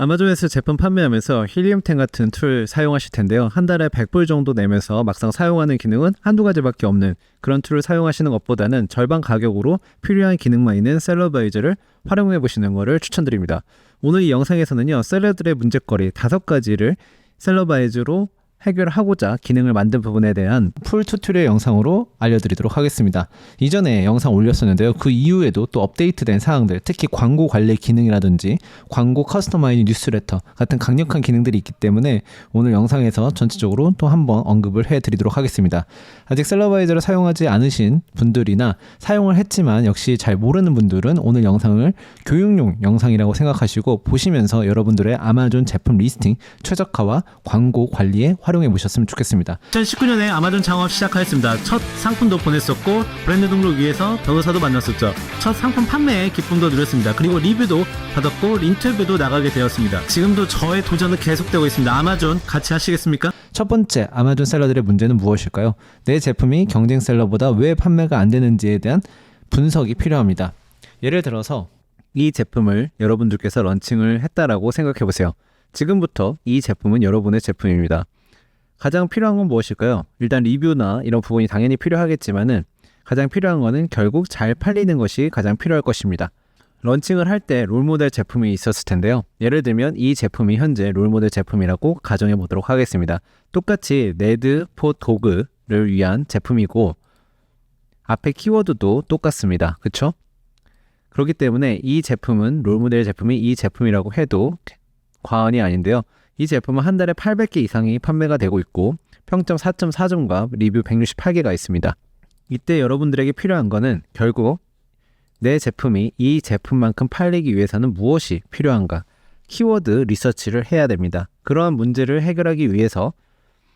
아마존에서 제품 판매하면서 힐리움템 같은 툴 사용하실 텐데요. 한 달에 100불 정도 내면서 막상 사용하는 기능은 한두 가지밖에 없는 그런 툴을 사용하시는 것보다는 절반 가격으로 필요한 기능만 있는 셀러바이저를 활용해 보시는 것을 추천드립니다. 오늘 이 영상에서는요, 셀러들의 문제거리 5가지를 셀러바이저로 해결하고자 기능을 만든 부분에 대한 풀 튜토리얼 영상으로 알려드리도록 하겠습니다. 이전에 영상 올렸었는데요. 그 이후에도 또 업데이트된 사항들, 특히 광고 관리 기능이라든지 광고 커스터마이징 뉴스레터 같은 강력한 기능들이 있기 때문에 오늘 영상에서 전체적으로 또 한번 언급을 해드리도록 하겠습니다. 아직 셀러바이저를 사용하지 않으신 분들이나 사용을 했지만 역시 잘 모르는 분들은 오늘 영상을 교육용 영상이라고 생각하시고 보시면서 여러분들의 아마존 제품 리스팅, 최적화와 광고 관리에 활용해 보셨으면 좋겠습니다. 2019년에 아마존 창업 시작하였습니다. 첫 상품도 보냈었고 브랜드 등록 위해서 변호사도 만났었죠. 첫 상품 판매에 기쁨도 누렸습니다. 그리고 리뷰도 받았고 인터뷰도 나가게 되었습니다. 지금도 저의 도전은 계속되고 있습니다. 아마존 같이 하시겠습니까? 첫 번째, 아마존 셀러들의 문제는 무엇일까요? 내 제품이 경쟁 셀러보다 왜 판매가 안 되는지에 대한 분석이 필요합니다. 예를 들어서 이 제품을 여러분들께서 런칭을 했다라고 생각해 보세요. 지금부터 이 제품은 여러분의 제품입니다. 가장 필요한 건 무엇일까요? 일단 리뷰나 이런 부분이 당연히 필요하겠지만은 가장 필요한 거는 결국 잘 팔리는 것이 가장 필요할 것입니다. 런칭을 할 때 롤모델 제품이 있었을 텐데요. 예를 들면 이 제품이 현재 롤모델 제품이라고 가정해 보도록 하겠습니다. 똑같이 네드 포 도그를 위한 제품이고 앞에 키워드도 똑같습니다. 그쵸? 그렇기 때문에 이 제품은 롤모델 제품이 이 제품이라고 해도 과언이 아닌데요. 이 제품은 한 달에 800개 이상이 판매가 되고 있고 평점 4.4점과 리뷰 168개가 있습니다. 이때 여러분들에게 필요한 거는 결국 내 제품이 이 제품만큼 팔리기 위해서는 무엇이 필요한가? 키워드 리서치를 해야 됩니다. 그러한 문제를 해결하기 위해서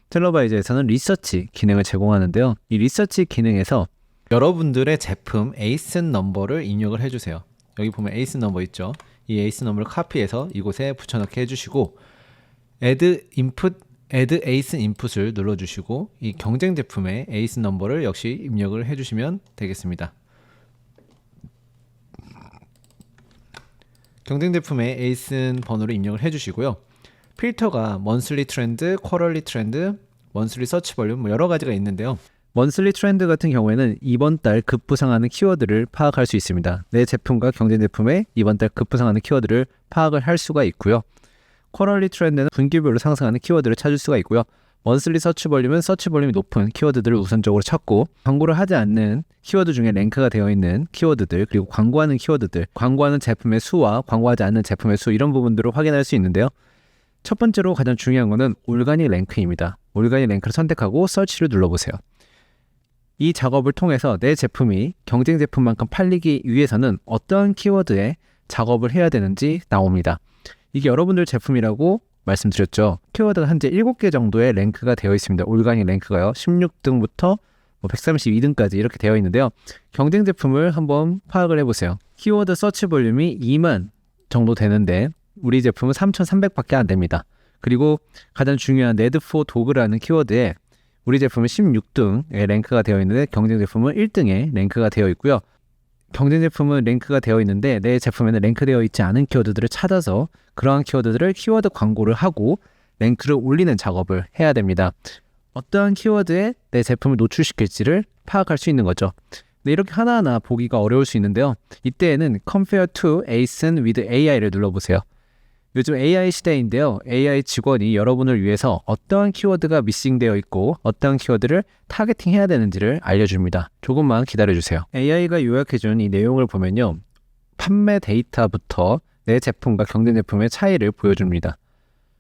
셀러바이저에서는 리서치 기능을 제공하는데요. 이 리서치 기능에서 여러분들의 제품 에이슨 넘버를 입력을 해주세요. 여기 보면 에이슨 넘버 있죠? 이 에이슨 넘버를 카피해서 이곳에 붙여넣기 해주시고 add ASIN input을 눌러주시고 이 경쟁 제품의 ASIN 넘버를 역시 입력을 해주시면 되겠습니다. 경쟁 제품의 ASIN 번호를 입력을 해주시고요. 필터가 monthly 트렌드, quarterly 트렌드, monthly search volume 뭐 여러 가지가 있는데요. monthly 트렌드 같은 경우에는 이번 달 급부상하는 키워드를 파악할 수 있습니다. 내 제품과 경쟁 제품의 이번 달 급부상하는 키워드를 파악을 할 수가 있고요. 쿼럴리 트렌드는 분기별로 상승하는 키워드를 찾을 수가 있고요. 먼슬리 서치 볼륨은 서치 볼륨이 높은 키워드들을 우선적으로 찾고 광고를 하지 않는 키워드 중에 랭크가 되어 있는 키워드들, 그리고 광고하는 키워드들, 광고하는 제품의 수와 광고하지 않는 제품의 수, 이런 부분들을 확인할 수 있는데요. 첫 번째로 가장 중요한 것은 올가닉 랭크입니다. 올가닉 랭크를 선택하고 서치를 눌러보세요. 이 작업을 통해서 내 제품이 경쟁 제품만큼 팔리기 위해서는 어떤 키워드에 작업을 해야 되는지 나옵니다. 이게 여러분들 제품이라고 말씀드렸죠. 키워드가 현재 7개 정도의 랭크가 되어 있습니다. 올가닉 랭크가요. 16등부터 132등까지 이렇게 되어 있는데요. 경쟁 제품을 한번 파악을 해보세요. 키워드 서치 볼륨이 2만 정도 되는데 우리 제품은 3,300밖에 안 됩니다. 그리고 가장 중요한 네드4 도그라는 키워드에 우리 제품은 16등의 랭크가 되어 있는데 경쟁 제품은 1등에 랭크가 되어 있고요. 경쟁 제품은 랭크가 되어 있는데 내 제품에는 랭크되어 있지 않은 키워드들을 찾아서 그러한 키워드들을 키워드 광고를 하고 랭크를 올리는 작업을 해야 됩니다. 어떠한 키워드에 내 제품을 노출시킬지를 파악할 수 있는 거죠. 근데 이렇게 하나하나 보기가 어려울 수 있는데요. 이때에는 Compare to ASIN with AI를 눌러보세요. 요즘 AI 시대인데요. AI 직원이 여러분을 위해서 어떠한 키워드가 미싱되어 있고 어떠한 키워드를 타겟팅해야 되는지를 알려줍니다. 조금만 기다려주세요. AI가 요약해준 이 내용을 보면요. 판매 데이터부터 내 제품과 경쟁 제품의 차이를 보여줍니다.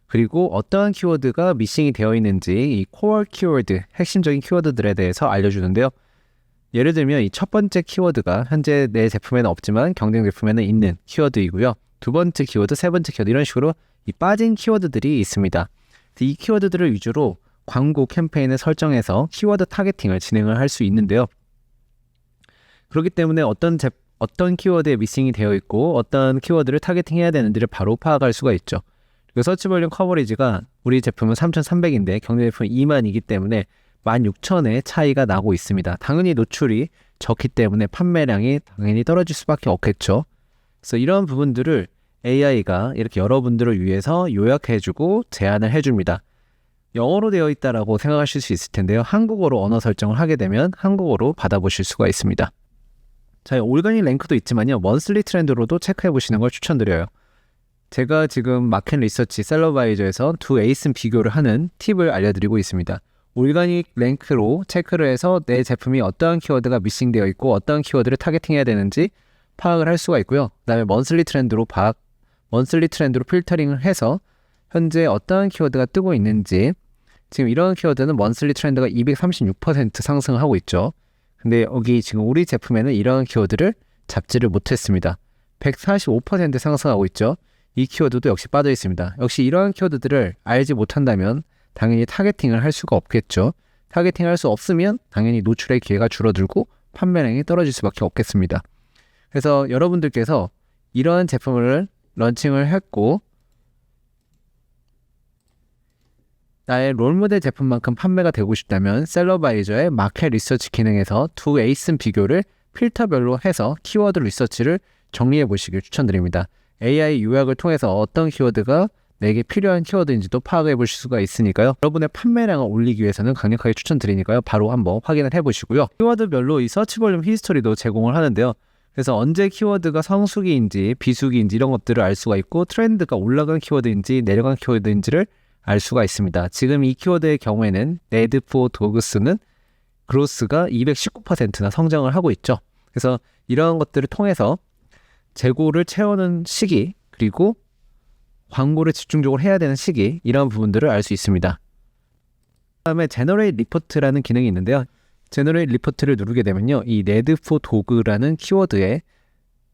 그리고 어떠한 키워드가 미싱이 되어 있는지 이 코어 키워드, 핵심적인 키워드들에 대해서 알려주는데요. 예를 들면 이 첫 번째 키워드가 현재 내 제품에는 없지만 경쟁 제품에는 있는 키워드이고요. 두 번째 키워드, 세 번째 키워드, 이런 식으로 이 빠진 키워드들이 있습니다. 이 키워드들을 위주로 광고 캠페인을 설정해서 키워드 타겟팅을 진행을 할 수 있는데요. 그렇기 때문에 어떤 키워드에 미싱이 되어 있고 어떤 키워드를 타겟팅해야 되는지를 바로 파악할 수가 있죠. 그리고 서치 볼륨 커버리지가 우리 제품은 3,300인데 경쟁 제품은 2만이기 때문에 16,000의 차이가 나고 있습니다. 당연히 노출이 적기 때문에 판매량이 당연히 떨어질 수밖에 없겠죠. 그래서 이런 부분들을 AI가 이렇게 여러분들을 위해서 요약해주고 제안을 해줍니다. 영어로 되어 있다라고 생각하실 수 있을 텐데요. 한국어로 언어 설정을 하게 되면 한국어로 받아보실 수가 있습니다. 자, 올가닉 랭크도 있지만요. 먼슬리 트렌드로도 체크해 보시는 걸 추천드려요. 제가 지금 마켓 리서치 셀러바이저에서 두 에이슨 비교를 하는 팁을 알려드리고 있습니다. 올가닉 랭크로 체크를 해서 내 제품이 어떠한 키워드가 미싱되어 있고 어떠한 키워드를 타겟팅해야 되는지 파악을 할 수가 있고요. 그 다음에 먼슬리 트렌드로 필터링을 해서 현재 어떠한 키워드가 뜨고 있는지, 지금 이런 키워드는 먼슬리 트렌드가 236% 상승하고 있죠. 근데 여기 지금 우리 제품에는 이런 키워드를 잡지를 못했습니다. 145% 상승하고 있죠. 이 키워드도 역시 빠져 있습니다. 역시 이러한 키워드들을 알지 못한다면 당연히 타겟팅을 할 수가 없겠죠. 타겟팅을 할 수 없으면 당연히 노출의 기회가 줄어들고 판매량이 떨어질 수밖에 없겠습니다. 그래서 여러분들께서 이러한 제품을 런칭을 했고 나의 롤모델 제품만큼 판매가 되고 싶다면 셀러바이저의 마켓 리서치 기능에서 두 에이슨 비교를 필터별로 해서 키워드 리서치를 정리해 보시길 추천드립니다. AI 요약을 통해서 어떤 키워드가 내게 필요한 키워드인지도 파악해 보실 수가 있으니까요. 여러분의 판매량을 올리기 위해서는 강력하게 추천드리니까요. 바로 한번 확인을 해 보시고요. 키워드별로 이 서치 볼륨 히스토리도 제공을 하는데요. 그래서 언제 키워드가 성수기인지 비수기인지 이런 것들을 알 수가 있고 트렌드가 올라간 키워드인지 내려간 키워드인지를 알 수가 있습니다. 지금 이 키워드의 경우에는 Need for Dogs는 그로스가 219%나 성장을 하고 있죠. 그래서 이러한 것들을 통해서 재고를 채우는 시기, 그리고 광고를 집중적으로 해야 되는 시기, 이런 부분들을 알 수 있습니다. 다음에 Generate Report라는 기능이 있는데요. Generate Report를 누르게 되면요, 이 Need for Dog라는 키워드에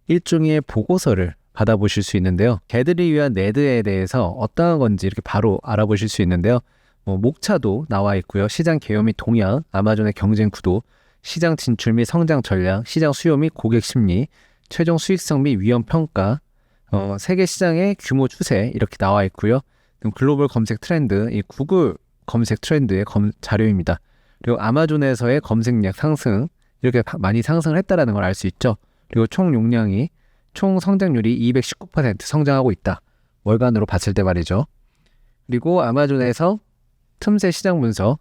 일종의 보고서를 받아보실 수 있는데요. 개들이 위한 네드에 대해서 어떠한 건지 이렇게 바로 알아보실 수 있는데요. 목차도 나와 있고요. 시장 개요 및 동향, 아마존의 경쟁 구도, 시장 진출 및 성장 전략, 시장 수요 및 고객 심리, 최종 수익성 및 위험 평가, 세계 시장의 규모 추세 이렇게 나와 있고요. 글로벌 검색 트렌드, 이 구글 검색 트렌드의 자료입니다. 그리고 아마존에서의 검색량 상승, 이렇게 많이 상승을 했다는 걸 알 수 있죠. 그리고 총 용량이 총 성장률이 219% 성장하고 있다. 월간으로 봤을 때 말이죠. 그리고 아마존에서 틈새 시장 분석,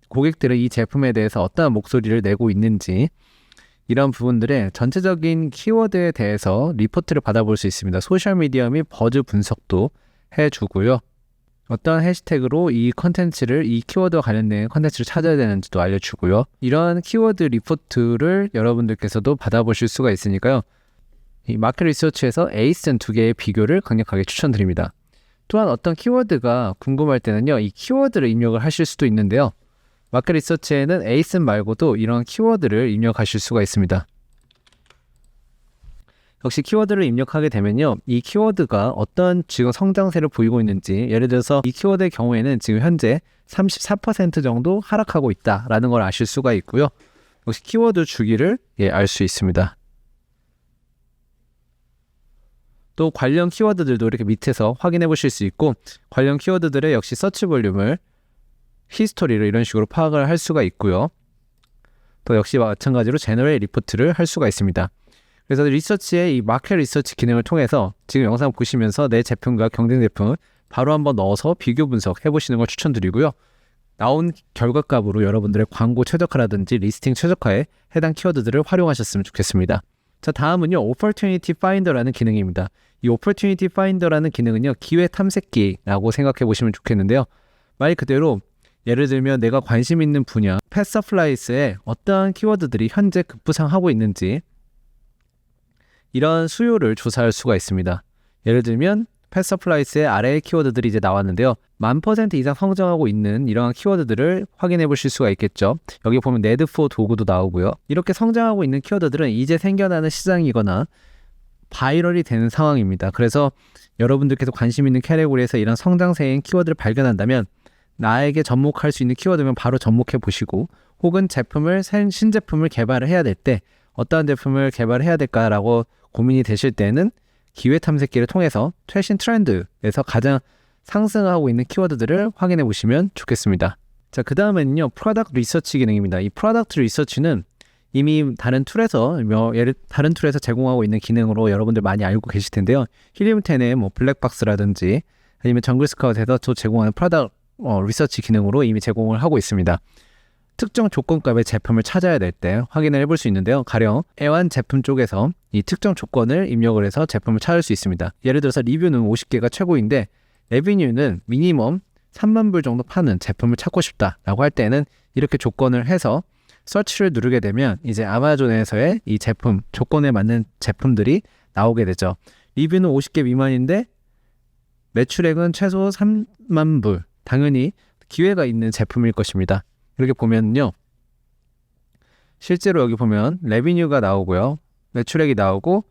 고객들은 이 제품에 대해서 어떠한 목소리를 내고 있는지, 이런 부분들의 전체적인 키워드에 대해서 리포트를 받아볼 수 있습니다. 소셜미디어 및 버즈 분석도 해주고요. 어떠한 해시태그로 이 컨텐츠를, 이 키워드와 관련된 컨텐츠를 찾아야 되는지도 알려주고요. 이러한 키워드 리포트를 여러분들께서도 받아보실 수가 있으니까요. 이 마켓 리서치에서 에이슨 두 개의 비교를 강력하게 추천드립니다. 또한 어떤 키워드가 궁금할 때는요, 이 키워드를 입력을 하실 수도 있는데요. 마켓 리서치에는 에이슨 말고도 이런 키워드를 입력하실 수가 있습니다. 역시 키워드를 입력하게 되면요, 이 키워드가 어떤 지금 성장세를 보이고 있는지, 예를 들어서 이 키워드의 경우에는 지금 현재 34% 정도 하락하고 있다라는 걸 아실 수가 있고요. 역시 키워드 주기를 알 수 있습니다. 또 관련 키워드들도 이렇게 밑에서 확인해 보실 수 있고, 관련 키워드들의 역시 서치 볼륨을, 히스토리를 이런 식으로 파악을 할 수가 있고요. 또 역시 마찬가지로 제너레이트 리포트를 할 수가 있습니다. 그래서 리서치의 이 마켓 리서치 기능을 통해서 지금 영상 보시면서 내 제품과 경쟁 제품을 바로 한번 넣어서 비교 분석해 보시는 걸 추천드리고요. 나온 결과값으로 여러분들의 광고 최적화라든지 리스팅 최적화에 해당 키워드들을 활용하셨으면 좋겠습니다. 자, 다음은요, Opportunity Finder라는 기능입니다. 이 Opportunity Finder라는 기능은요, 기회 탐색기라고 생각해 보시면 좋겠는데요. 말 그대로 예를 들면 내가 관심 있는 분야, 펫 서플라이스에 어떠한 키워드들이 현재 급부상하고 있는지, 이런 수요를 조사할 수가 있습니다. 예를 들면 펫 서플라이스의 아래의 키워드들이 이제 나왔는데요. 1000% 이상 성장하고 있는 이러한 키워드들을 확인해 보실 수가 있겠죠. 여기 보면 Need for 도구도 나오고요. 이렇게 성장하고 있는 키워드들은 이제 생겨나는 시장이거나 바이럴이 되는 상황입니다. 그래서 여러분들께서 관심 있는 캐테고리에서 이런 성장세인 키워드를 발견한다면 나에게 접목할 수 있는 키워드면 바로 접목해 보시고, 혹은 신제품을 개발을 해야 될 때 어떠한 제품을 개발해야 될까라고 고민이 되실 때는 기회 탐색기를 통해서 최신 트렌드에서 가장 상승하고 있는 키워드들을 확인해 보시면 좋겠습니다. 자, 그 다음에는요, 프로덕트 리서치 기능입니다. 이 프로덕트 리서치는 이미 다른 툴에서 다른 툴에서 제공하고 있는 기능으로 여러분들 많이 알고 계실 텐데요. 힐리움10의 뭐 블랙박스라든지 아니면 정글 스카웃에서 또 제공하는 프로덕트 리서치 기능으로 이미 제공을 하고 있습니다. 특정 조건값의 제품을 찾아야 될 때 확인을 해볼 수 있는데요. 가령 애완 제품 쪽에서 이 특정 조건을 입력을 해서 제품을 찾을 수 있습니다. 예를 들어서 리뷰는 50개가 최고인데 레비뉴는 미니멈 3만 불 정도 파는 제품을 찾고 싶다라고 할 때는 이렇게 조건을 해서 서치를 누르게 되면 이제 아마존에서의 이 제품, 조건에 맞는 제품들이 나오게 되죠. 리뷰는 50개 미만인데 매출액은 최소 3만 불. 당연히 기회가 있는 제품일 것입니다. 이렇게 보면요. 실제로 여기 보면 레비뉴가 나오고요. 매출액이 나오고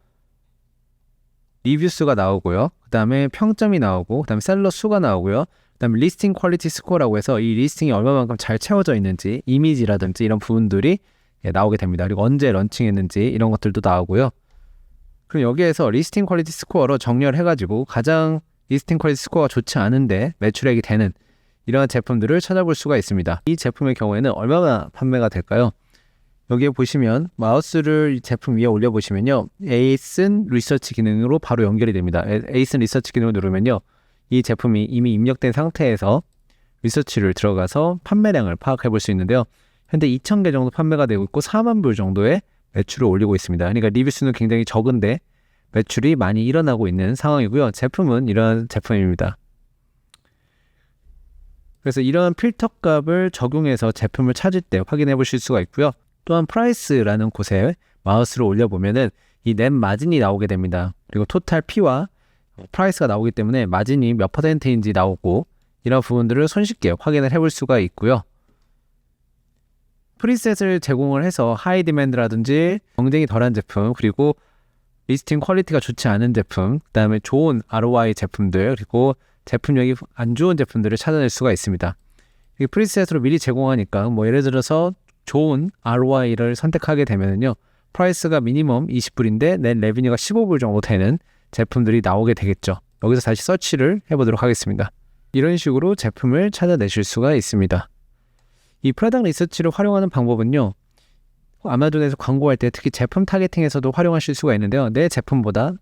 리뷰 수가 나오고요. 그 다음에 평점이 나오고 그 다음에 셀러 수가 나오고요. 그 다음에 리스팅 퀄리티 스코어라고 해서 이 리스팅이 얼마만큼 잘 채워져 있는지 이미지라든지 이런 부분들이 나오게 됩니다. 그리고 언제 런칭했는지 이런 것들도 나오고요. 그럼 여기에서 리스팅 퀄리티 스코어로 정렬해가지고 가장 리스팅 퀄리티 스코어가 좋지 않은데 매출액이 되는 이러한 제품들을 찾아볼 수가 있습니다. 이 제품의 경우에는 얼마나 판매가 될까요? 여기에 보시면 마우스를 이 제품 위에 올려보시면요. 에이슨 리서치 기능으로 바로 연결이 됩니다. 에이슨 리서치 기능을 누르면요. 이 제품이 이미 입력된 상태에서 리서치를 들어가서 판매량을 파악해 볼 수 있는데요. 현재 2,000개 정도 판매가 되고 있고 4만 불 정도의 매출을 올리고 있습니다. 그러니까 리뷰 수는 굉장히 적은데 매출이 많이 일어나고 있는 상황이고요. 제품은 이런 제품입니다. 그래서 이러한 필터 값을 적용해서 제품을 찾을 때 확인해 보실 수가 있고요. 또한 프라이스라는 곳에 마우스를 올려보면은 이 넷 마진이 나오게 됩니다. 그리고 토탈 P와 프라이스가 나오기 때문에 마진이 몇 퍼센트인지 나오고 이런 부분들을 손쉽게 확인을 해볼 수가 있고요. 프리셋을 제공을 해서 하이 디맨드라든지 경쟁이 덜한 제품, 그리고 리스팅 퀄리티가 좋지 않은 제품, 그 다음에 좋은 ROI 제품들, 그리고 제품력이 안 좋은 제품들을 찾아낼 수가 있습니다. 이 프리셋으로 미리 제공하니까 뭐 예를 들어서 좋은 ROI를 선택하게 되면요, 프라이스가 미니멈 20불인데 net 레비뉴가 15불 정도 되는 제품들이 나오게 되겠죠. 여기서 다시 서치를 해보도록 하겠습니다. 이런 식으로 제품을 찾아내실 수가 있습니다. 이 프로덕트 리서치를 활용하는 방법은요, 아마존에서 광고할 때 특히 제품 타겟팅에서도 활용하실 수가 있는데요. 내 제품보다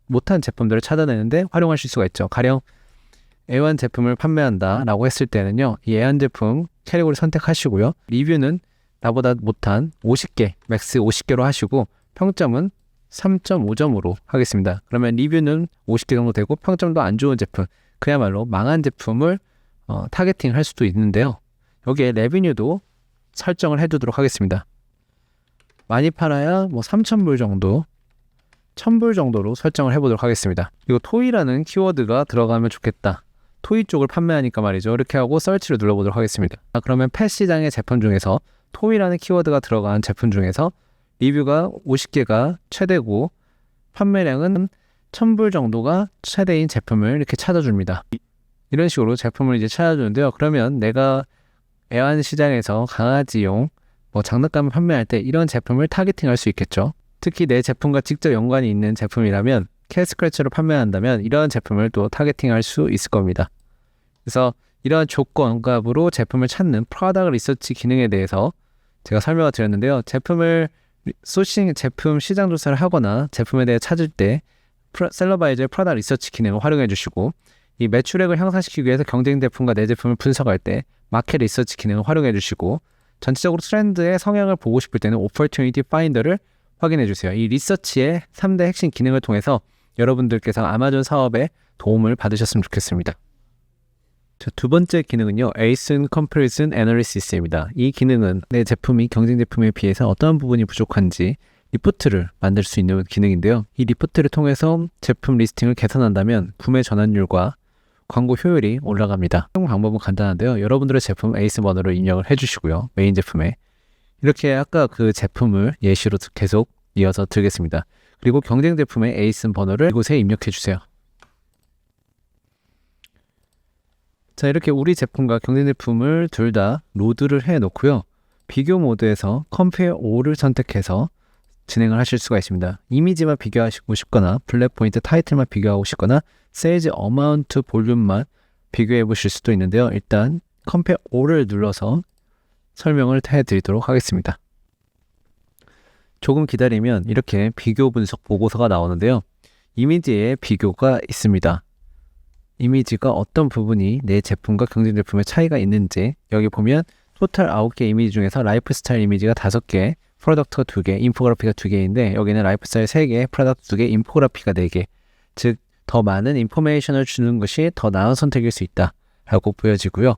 못한 제품들을 찾아내는데 활용하실 수가 있죠. 가령 애완 제품을 판매한다 라고 했을 때는요, 이 애완 제품 캐리고리 선택하시고요. 리뷰는 나보다 못한 50개, 맥스 50개로 하시고 평점은 3.5점으로 하겠습니다. 그러면 리뷰는 50개 정도 되고 평점도 안 좋은 제품, 그야말로 망한 제품을 타겟팅 할 수도 있는데요. 여기에 레비뉴도 설정을 해두도록 하겠습니다. 많이 팔아야 뭐 3,000불 정도, 1,000불 정도로 설정을 해보도록 하겠습니다. 그리고 토이라는 키워드가 들어가면 좋겠다. 토이 쪽을 판매하니까 말이죠. 이렇게 하고 서치를 눌러보도록 하겠습니다. 그러면 펫 시장의 제품 중에서 토이라는 키워드가 들어간 제품 중에서 리뷰가 50개가 최대고 판매량은 1,000불 정도가 최대인 제품을 이렇게 찾아줍니다. 이런 식으로 제품을 이제 찾아주는데요. 그러면 내가 애완시장에서 강아지용 장난감을 판매할 때 이런 제품을 타겟팅할 수 있겠죠. 특히 내 제품과 직접 연관이 있는 제품이라면 캣 스크래처를 판매한다면 이런 제품을 또 타겟팅할 수 있을 겁니다. 그래서 이러한 조건값으로 제품을 찾는 프로덕트 리서치 기능에 대해서 제가 설명을 드렸는데요. 제품 시장 조사를 하거나 제품에 대해 찾을 때 셀러바이저의 프로덕트 리서치 기능을 활용해 주시고, 이 매출액을 향상시키기 위해서 경쟁 제품과 내 제품을 분석할 때 마켓 리서치 기능을 활용해 주시고, 전체적으로 트렌드의 성향을 보고 싶을 때는 오퍼튜니티 파인더를 확인해 주세요. 이 리서치의 3대 핵심 기능을 통해서 여러분들께서 아마존 사업에 도움을 받으셨으면 좋겠습니다. 자, 두 번째 기능은요, ASIN Comparison Analysis입니다. 이 기능은 내 제품이 경쟁 제품에 비해서 어떠한 부분이 부족한지 리포트를 만들 수 있는 기능인데요. 이 리포트를 통해서 제품 리스팅을 개선한다면 구매 전환율과 광고 효율이 올라갑니다. 사용 방법은 간단한데요. 여러분들의 제품 ASIN 번호를 입력을 해주시고요. 메인 제품에 이렇게 아까 그 제품을 예시로 계속 이어서 들겠습니다. 그리고 경쟁 제품의 ASIN 번호를 이곳에 입력해 주세요. 자, 이렇게 우리 제품과 경쟁 제품을 둘 다 로드를 해 놓고요. 비교 모드에서 Compare All을 선택해서 진행을 하실 수가 있습니다. 이미지만 비교하시고 싶거나 블랙 포인트 타이틀만 비교하고 싶거나 세일즈 어마운트 볼륨만 비교해 보실 수도 있는데요. 일단 Compare All을 눌러서 설명을 해드리도록 하겠습니다. 조금 기다리면 이렇게 비교 분석 보고서가 나오는데요. 이미지에 비교가 있습니다. 이미지가 어떤 부분이 내 제품과 경쟁 제품의 차이가 있는지 여기 보면 토탈 9개 이미지 중에서 라이프스타일 이미지가 5개, 프로덕트가 2개, 인포그래피가 2개인데 여기는 라이프스타일 3개, 프로덕트 2개, 인포그래피가 4개. 즉, 더 많은 인포메이션을 주는 것이 더 나은 선택일 수 있다 라고 보여지고요.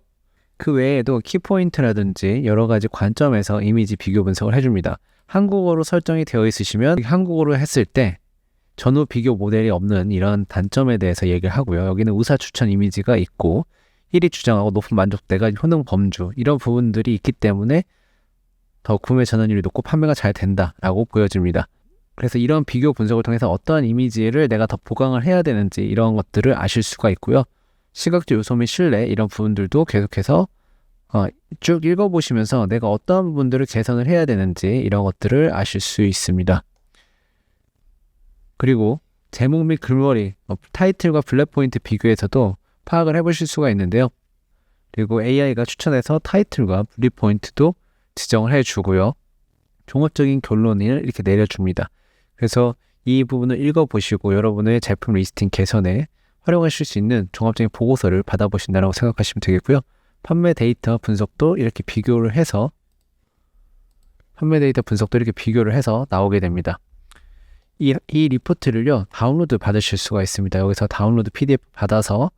그 외에도 키포인트라든지 여러 가지 관점에서 이미지 비교 분석을 해줍니다. 한국어로 설정이 되어 있으시면 한국어로 했을 때 전후 비교 모델이 없는 이런 단점에 대해서 얘기를 하고요. 여기는 의사 추천 이미지가 있고 1위 주장하고 높은 만족대가 효능 범주 이런 부분들이 있기 때문에 더 구매 전환율이 높고 판매가 잘 된다라고 보여집니다. 그래서 이런 비교 분석을 통해서 어떠한 이미지를 내가 더 보강을 해야 되는지 이런 것들을 아실 수가 있고요. 시각적 요소 및 신뢰 이런 부분들도 계속해서 쭉 읽어보시면서 내가 어떤 부분들을 개선을 해야 되는지 이런 것들을 아실 수 있습니다. 그리고 제목 및 글머리, 타이틀과 블랙 포인트 비교에서도 파악을 해보실 수가 있는데요. 그리고 AI가 추천해서 타이틀과 블랙 포인트도 지정을 해주고요. 종합적인 결론을 이렇게 내려줍니다. 그래서 이 부분을 읽어보시고 여러분의 제품 리스팅 개선에 활용하실 수 있는 종합적인 보고서를 받아보신다고 생각하시면 되겠고요. 판매 데이터 분석도 이렇게 비교를 해서 나오게 됩니다. 이 리포트를요 다운로드 받으실 수가 있습니다. 여기서 다운로드 PDF 받아서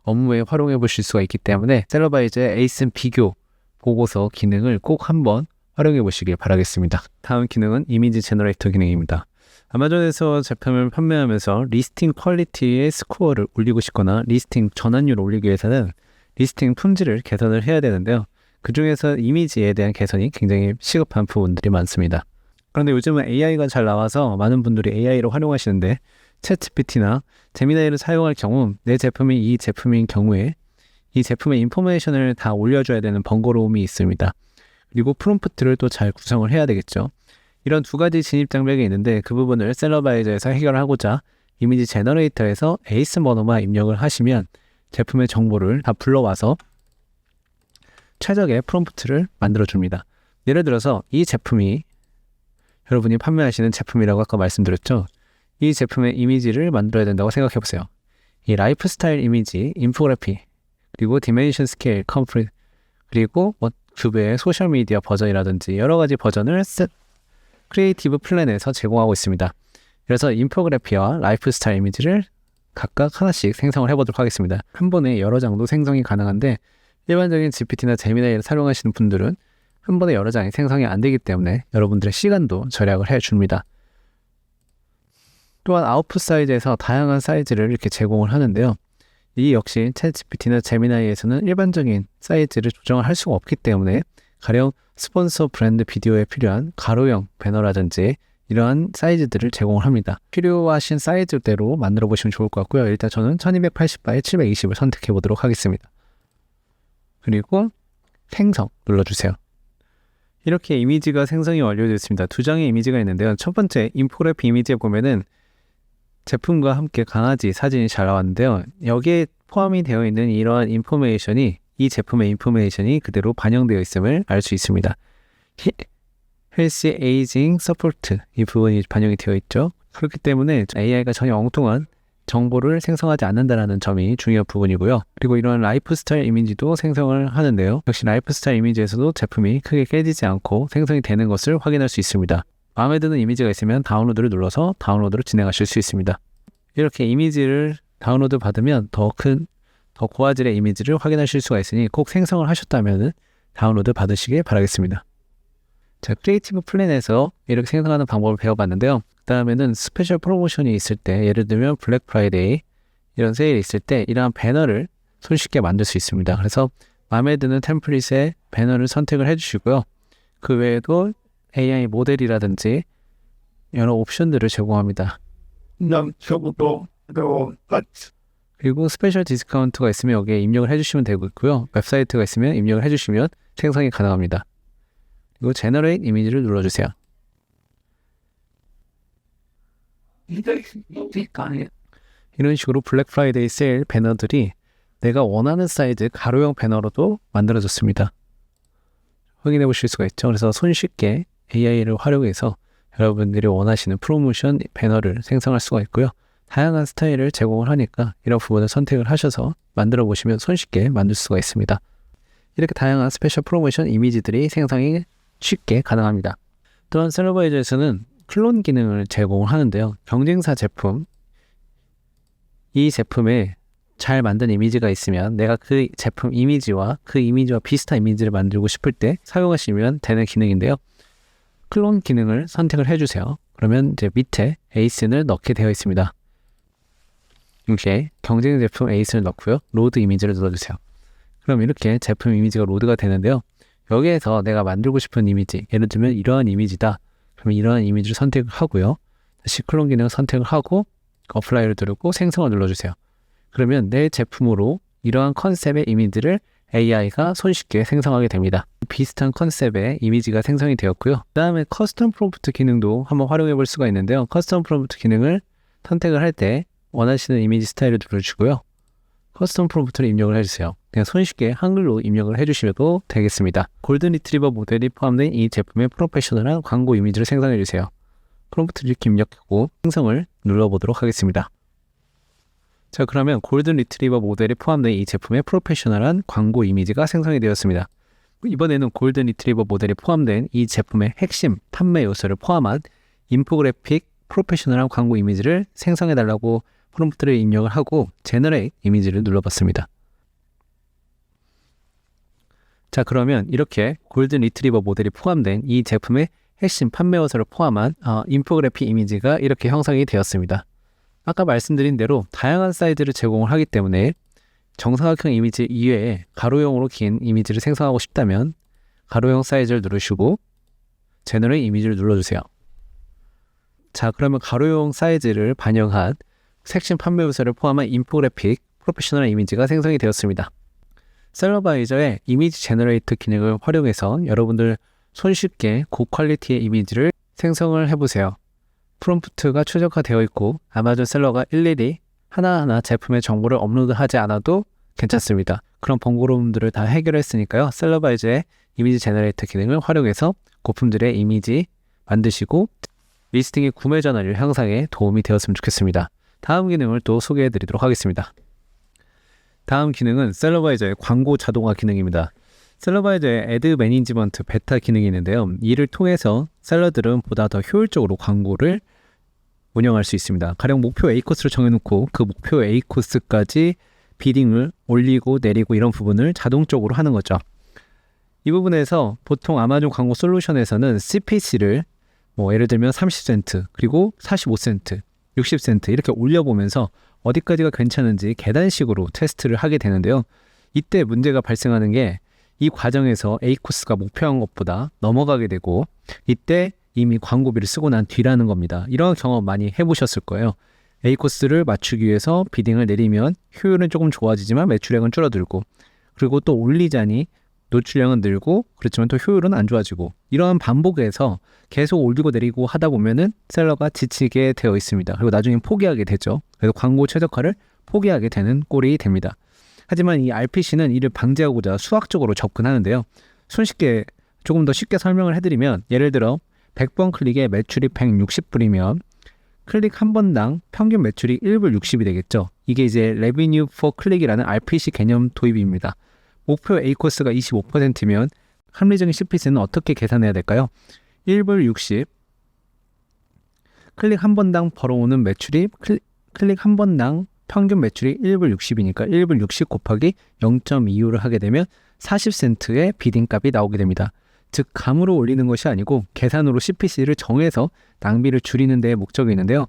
업무에 활용해 보실 수가 있기 때문에 셀러바이저의 에이슨 비교 보고서 기능을 꼭 한번 활용해 보시길 바라겠습니다. 다음 기능은 이미지 제너레이터 기능입니다. 아마존에서 제품을 판매하면서 리스팅 퀄리티의 스코어를 올리고 싶거나 리스팅 전환율을 올리기 위해서는 리스팅 품질을 개선을 해야 되는데요. 그 중에서 이미지에 대한 개선이 굉장히 시급한 부분들이 많습니다. 그런데 요즘은 AI가 잘 나와서 많은 분들이 AI를 활용하시는데 챗GPT나 제미나이를 사용할 경우 내 제품이 이 제품인 경우에 이 제품의 인포메이션을 다 올려줘야 되는 번거로움이 있습니다. 그리고 프롬프트를 또 잘 구성을 해야 되겠죠. 이런 두 가지 진입 장벽이 있는데 그 부분을 셀러바이저에서 해결하고자 이미지 제너레이터에서 에이슨 번호만 입력을 하시면 제품의 정보를 다 불러와서 최적의 프롬프트를 만들어줍니다. 예를 들어서 이 제품이 여러분이 판매하시는 제품이라고 아까 말씀드렸죠. 이 제품의 이미지를 만들어야 된다고 생각해보세요. 이 라이프 스타일 이미지, 인포그래피, 그리고 디멘션 스케일, 컴프리, 그리고 두 배의 소셜미디어 버전이라든지 여러 가지 버전을 크리에이티브 플랜에서 제공하고 있습니다. 그래서 인포그래피와 라이프 스타일 이미지를 각각 하나씩 생성을 해보도록 하겠습니다. 한 번에 여러 장도 생성이 가능한데 일반적인 GPT나 제미나이를 사용하시는 분들은 한 번에 여러 장이 생성이 안 되기 때문에 여러분들의 시간도 절약을 해줍니다. 또한 아웃풋 사이즈에서 다양한 사이즈를 이렇게 제공을 하는데요. 이 역시 챗GPT나 제미나이에서는 일반적인 사이즈를 조정을 할 수가 없기 때문에 가령 스폰서 브랜드 비디오에 필요한 가로형 배너라든지 이러한 사이즈들을 제공을 합니다. 필요하신 사이즈대로 만들어 보시면 좋을 것 같고요. 일단 저는 1280x 720을 선택해 보도록 하겠습니다. 그리고 생성 눌러주세요. 이렇게 이미지가 생성이 완료되었습니다. 두 장의 이미지가 있는데요. 첫 번째 인포그래피 이미지에 보면은 제품과 함께 강아지 사진이 잘 나왔는데요. 여기에 포함이 되어 있는 이러한 인포메이션이 이 제품의 인포메이션이 그대로 반영되어 있음을 알 수 있습니다. 헬시 에이징 서포트 이 부분이 반영이 되어 있죠. 그렇기 때문에 AI가 전혀 엉뚱한 정보를 생성하지 않는다는 점이 중요한 부분이고요. 그리고 이런 라이프 스타일 이미지도 생성을 하는데요. 역시 라이프 스타일 이미지에서도 제품이 크게 깨지지 않고 생성이 되는 것을 확인할 수 있습니다. 마음에 드는 이미지가 있으면 다운로드를 눌러서 다운로드를 진행하실 수 있습니다. 이렇게 이미지를 다운로드 받으면 더 고화질의 이미지를 확인하실 수가 있으니 꼭 생성을 하셨다면 다운로드 받으시길 바라겠습니다. 자, 크리에이티브 플랜에서 이렇게 생성하는 방법을 배워봤는데요. 그 다음에는 스페셜 프로모션이 있을 때, 예를 들면 블랙 프라이데이 이런 세일이 있을 때 이러한 배너를 손쉽게 만들 수 있습니다. 그래서 마음에 드는 템플릿의 배너를 선택을 해주시고요. 그 외에도 AI 모델이라든지 여러 옵션들을 제공합니다. 그리고 스페셜 디스카운트가 있으면 여기에 입력을 해주시면 되고요. 웹사이트가 있으면 입력을 해주시면 생성이 가능합니다. 그리고 제너레이트 이미지를 눌러주세요. 이런 식으로 블랙 프라이데이 세일 배너들이 내가 원하는 사이즈 가로형 배너로도 만들어졌습니다. 확인해 보실 수가 있죠. 그래서 손쉽게 AI를 활용해서 여러분들이 원하시는 프로모션 배너를 생성할 수가 있고요. 다양한 스타일을 제공을 하니까 이런 부분을 선택을 하셔서 만들어 보시면 손쉽게 만들 수가 있습니다. 이렇게 다양한 스페셜 프로모션 이미지들이 생성이 쉽게 가능합니다. 또한 셀러바이저에서는 클론 기능을 제공을 하는데요. 경쟁사 제품, 이 제품에 잘 만든 이미지가 있으면 내가 그 제품 이미지와 그 이미지와 비슷한 이미지를 만들고 싶을 때 사용하시면 되는 기능인데요. 클론 기능을 선택을 해주세요. 그러면 이제 밑에 ASIN을 넣게 되어 있습니다. 이렇게 경쟁 제품 ASIN을 넣고요. 로드 이미지를 눌러주세요. 그럼 이렇게 제품 이미지가 로드가 되는데요. 여기에서 내가 만들고 싶은 이미지, 예를 들면 이러한 이미지다. 그러면 이러한 이미지를 선택을 하고요. 다시 클론 기능을 선택을 하고 어플라이를 누르고 생성을 눌러주세요. 그러면 내 제품으로 이러한 컨셉의 이미지를 AI가 손쉽게 생성하게 됩니다. 비슷한 컨셉의 이미지가 생성이 되었고요. 그 다음에 커스텀 프롬프트 기능도 한번 활용해 볼 수가 있는데요. 커스텀 프롬프트 기능을 선택을 할 때 원하시는 이미지 스타일을 눌러주고요. 커스텀 프롬프트를 입력을 해주세요. 그냥 손쉽게 한글로 입력을 해주셔도 되겠습니다. 골든 리트리버 모델이 포함된 이 제품의 프로페셔널한 광고 이미지를 생성해주세요. 프롬프트를 이렇게 입력하고 생성을 눌러보도록 하겠습니다. 자, 그러면 골든 리트리버 모델이 포함된 이 제품의 프로페셔널한 광고 이미지가 생성이 되었습니다. 이번에는 골든 리트리버 모델이 포함된 이 제품의 핵심 판매 요소를 포함한 인포그래픽 프로페셔널한 광고 이미지를 생성해달라고 프롬프트를 입력을 하고 제너레이트 이미지를 눌러봤습니다. 자, 그러면 이렇게 골든 리트리버 모델이 포함된 이 제품의 핵심 판매 요소를 포함한 인포그래픽 이미지가 이렇게 형성이 되었습니다. 아까 말씀드린 대로 다양한 사이즈를 제공을 하기 때문에 정사각형 이미지 이외에 가로형으로 긴 이미지를 생성하고 싶다면 가로형 사이즈를 누르시고 제너레이트 이미지를 눌러주세요. 자, 그러면 가로형 사이즈를 반영한 핵심 판매 요소를 포함한 인포그래픽 프로페셔널 이미지가 생성이 되었습니다. 셀러바이저의 이미지 제너레이터 기능을 활용해서 여러분들 손쉽게 고퀄리티의 이미지를 생성을 해보세요. 프롬프트가 최적화되어 있고 아마존 셀러가 일일이 하나하나 제품의 정보를 업로드하지 않아도 괜찮습니다. 그런 번거로움들을 다 해결했으니까요. 셀러바이저의 이미지 제너레이터 기능을 활용해서 고품들의 이미지 만드시고 리스팅의 구매 전환율 향상에 도움이 되었으면 좋겠습니다. 다음 기능을 또 소개해 드리도록 하겠습니다. 다음 기능은 셀러바이저의 광고 자동화 기능입니다. 셀러바이저의 애드 매니지먼트 베타 기능이 있는데요. 이를 통해서 셀러들은 보다 더 효율적으로 광고를 운영할 수 있습니다. 가령 목표 A 코스를 정해놓고 그 목표 A 코스까지 비딩을 올리고 내리고 이런 부분을 자동적으로 하는 거죠. 이 부분에서 보통 아마존 광고 솔루션에서는 CPC를 예를 들면 30센트 그리고 45센트 60센트 이렇게 올려보면서 어디까지가 괜찮은지 계단식으로 테스트를 하게 되는데요. 이때 문제가 발생하는 게 이 과정에서 A 코스가 목표한 것보다 넘어가게 되고 이때 이미 광고비를 쓰고 난 뒤라는 겁니다. 이런 경험 많이 해보셨을 거예요. A 코스를 맞추기 위해서 비딩을 내리면 효율은 조금 좋아지지만 매출액은 줄어들고 그리고 또 올리자니 노출량은 늘고 그렇지만 또 효율은 안 좋아지고 이러한 반복에서 계속 올리고 내리고 하다 보면은 셀러가 지치게 되어 있습니다. 그리고 나중에 포기하게 되죠. 그래서 광고 최적화를 포기하게 되는 꼴이 됩니다. 하지만 이 RPC는 이를 방지하고자 수학적으로 접근하는데요. 손쉽게 조금 더 쉽게 설명을 해드리면 예를 들어 100번 클릭에 매출이 160불이면 클릭 한 번당 평균 매출이 1불 60이 되겠죠. 이게 이제 Revenue for Click이라는 RPC 개념 도입입니다. 목표 A 코스가 25%면 합리적인 CPC는 어떻게 계산해야 될까요? 1불 60 클릭 한 번당 벌어오는 매출이 클릭 한 번당 평균 매출이 1불 60이니까 1불 60 곱하기 0.25를 하게 되면 40센트의 비딩값이 나오게 됩니다. 즉 감으로 올리는 것이 아니고 계산으로 CPC를 정해서 낭비를 줄이는 데에 목적이 있는데요.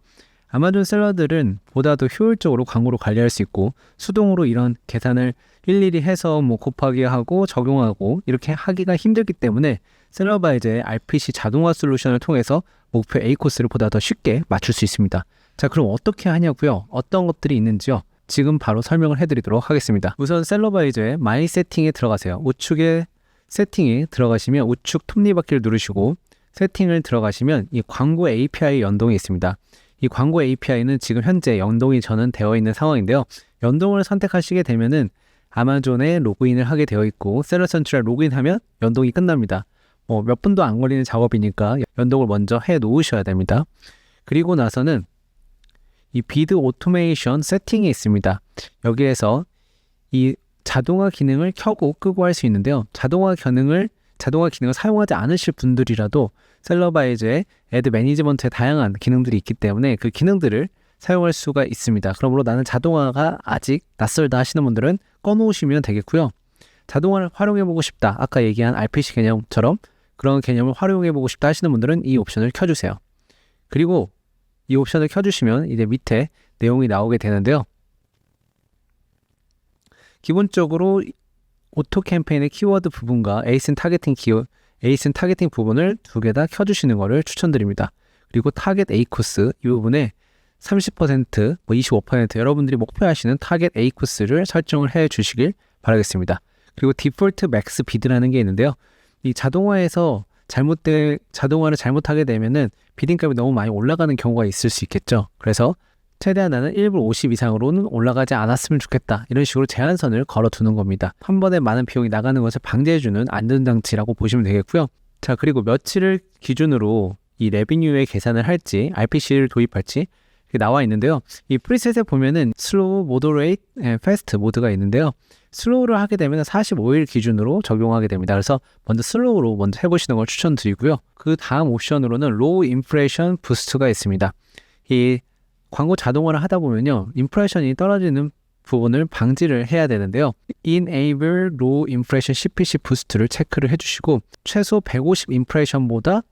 아마존 셀러들은 보다 더 효율적으로 광고를 관리할 수 있고 수동으로 이런 계산을 일일이 해서 곱하기 하고 적용하고 이렇게 하기가 힘들기 때문에 셀러바이저의 RPC 자동화 솔루션을 통해서 목표 A 코스를 보다 더 쉽게 맞출 수 있습니다. 자, 그럼 어떻게 하냐고요? 어떤 것들이 있는지요? 지금 바로 설명을 해드리도록 하겠습니다. 우선 셀러바이저의 마이 세팅에 들어가세요. 우측에 세팅에 들어가시면 우측 톱니바퀴를 누르시고 세팅을 들어가시면 이 광고 API 연동이 있습니다. 이 광고 API는 지금 현재 연동이 저는 되어 있는 상황인데요. 연동을 선택하시게 되면은 아마존에 로그인을 하게 되어 있고 셀러 센트럴 로그인하면 연동이 끝납니다. 몇 분도 안 걸리는 작업이니까 연동을 먼저 해 놓으셔야 됩니다. 그리고 나서는 이 비드 오토메이션 세팅이 있습니다. 여기에서 이 자동화 기능을 켜고 끄고 할 수 있는데요. 자동화 기능을 사용하지 않으실 분들이라도 셀러바이저의 애드 매니지먼트에 다양한 기능들이 있기 때문에 그 기능들을 사용할 수가 있습니다. 그러므로 나는 자동화가 아직 낯설다 하시는 분들은 꺼놓으시면 되겠고요. 자동화를 활용해보고 싶다. 아까 얘기한 RPC 개념처럼 그런 개념을 활용해보고 싶다 하시는 분들은 이 옵션을 켜주세요. 그리고 이 옵션을 켜주시면 이제 밑에 내용이 나오게 되는데요. 기본적으로 오토 캠페인의 키워드 부분과 에이슨 타겟팅 부분을 두 개 다 켜주시는 것을 추천드립니다. 그리고 타겟 A 코스 이 부분에 30%, 25% 여러분들이 목표하시는 타겟 A 코스를 설정을 해 주시길 바라겠습니다. 그리고 디폴트 맥스 비드라는 게 있는데요. 이 자동화를 잘못하게 되면은 비딩값이 너무 많이 올라가는 경우가 있을 수 있겠죠. 그래서 최대한 나는 1불 50 이상으로는 올라가지 않았으면 좋겠다. 이런 식으로 제한선을 걸어두는 겁니다. 한 번에 많은 비용이 나가는 것을 방지해주는 안전장치라고 보시면 되겠고요. 자, 그리고 며칠을 기준으로 이 레비뉴의 계산을 할지 RPC를 도입할지 나와 있는데요. 이 프리셋에 보면은 슬로우, 모더레이트, 패스트 모드가 있는데요. 슬로우를 하게 되면 45일 기준으로 적용하게 됩니다. 그래서 먼저 슬로우로 먼저 해보시는 걸 추천드리고요. 그 다음 옵션으로는 로우 임프레션 부스트가 있습니다. 이 광고 자동화를 하다 보면요, 임프레션이 떨어지는 부분을 방지를 해야 되는데요. Enable Low Impression CPC Boost를 체크를 해주시고 최소 150 임프레션보다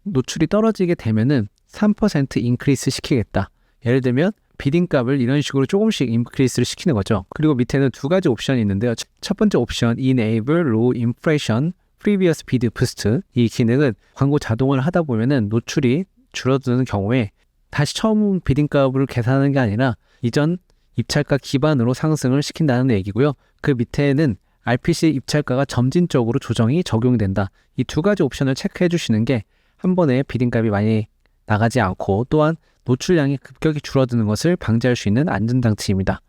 노출이 떨어지게 되면은 3% 인크리스 시키겠다. 예를 들면 비딩값을 이런 식으로 조금씩 인크리스를 시키는 거죠. 그리고 밑에는 두 가지 옵션이 있는데요. 첫 번째 옵션 Enable Low Impression Previous Bid Boost, 이 기능은 광고 자동화를 하다 보면은 노출이 줄어드는 경우에 다시 처음 비딩값을 계산하는 게 아니라 이전 입찰가 기반으로 상승을 시킨다는 얘기고요. 그 밑에는 RPC 입찰가가 점진적으로 조정이 적용된다. 이 두 가지 옵션을 체크해 주시는 게 한 번에 비딩값이 많이 나가지 않고 또한 노출량이 급격히 줄어드는 것을 방지할 수 있는 안전장치입니다.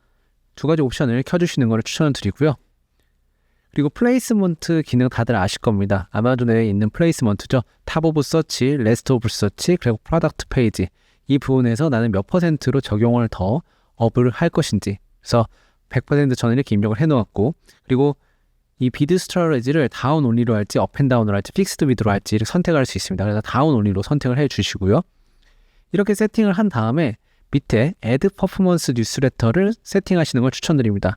두 가지 옵션을 켜주시는 것을 추천을 드리고요. 그리고 플레이스먼트 기능 다들 아실 겁니다. 아마존에 있는 플레이스먼트죠. 탑 오브 서치, 레스트 오브 서치, 그리고 프로덕트 페이지, 이 부분에서 나는 몇 퍼센트로 적용을 더 업을 할 것인지, 그래서 100% 저는 이렇게 입력을 해놓았고, 그리고 이 비드 스트래티지를 다운 온리로 할지 업앤다운으로 할지 픽스드 비드로 할지 이렇게 선택할 수 있습니다. 그래서 다운 온리로 선택을 해 주시고요. 이렇게 세팅을 한 다음에 밑에 애드 퍼포먼스 뉴스레터를 세팅하시는 걸 추천드립니다.